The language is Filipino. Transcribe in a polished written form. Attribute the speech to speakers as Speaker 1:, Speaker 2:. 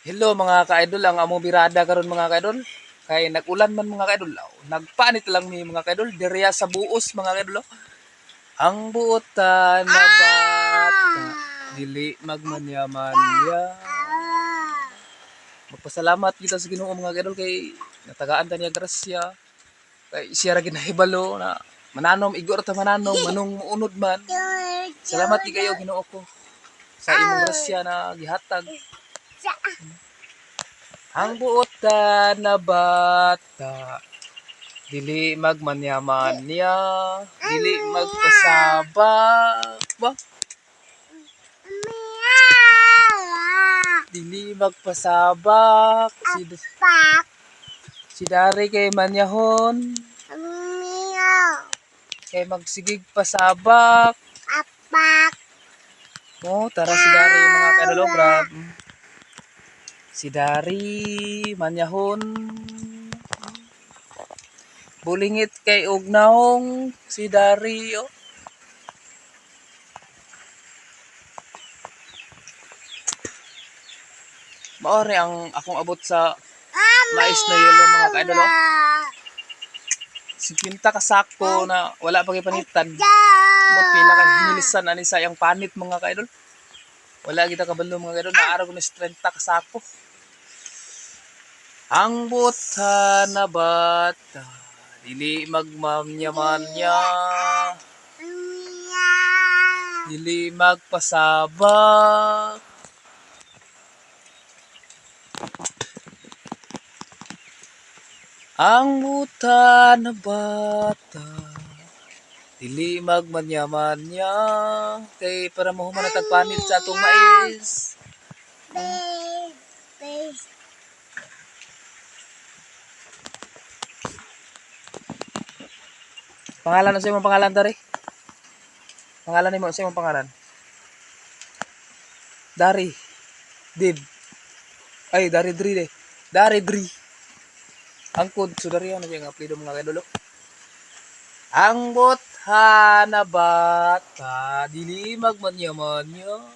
Speaker 1: Hello mga ka-idol, ang among birada karon mga ka-idol. Kay nag-ulan man mga ka-idol. Nagpanit lang mi mga ka-idol diriya sa buos mga ka-idol. Ang buotan na bata, dili magmanya-manya. Magpasalamat kita sa Ginoo mga ka-idol kay natagaan ta niya grasya. Kay siya ra ginahibalo na mananom igor ta mananom manung muunod man. Salamat di kayo Ginoo ko sa imong grasya na gihatag. Ang buotan na bata, dili magmanya-manya, dili magpasabak, ba? Dili magpasabak, si Dari kay manyahon, kay magsigig pasabak. Oh, tara si Dari mga kadalograb. Si Dari manyahon. Bulingit kay ugnaong si Dari oh. Maori ang akong abot sa mais na yelo mga ka-idol oh. 50 ka sako na wala pa kay panitan. Mapila ka hinilisan ani sayang panit mga ka-idol. Wala kita kabalo mga ka-idol na araw ko ni 30 ka sako. Ang buta na bata, dili magmamnya-manya, dili magpasabak. Ang buta na bata, dili magmanya-manya, kay para mahuman na tagpanit sa atong mais. Pangalan na sa imong pangalan Dari? Pangalan nimo sa imong pangalan? Dari. Dib. Ay, Dari Dri de. Dari Dri. Angkod sudariya na siya nga apelyido mga kadolo. Ang botha na bata, dili magmanya-manya.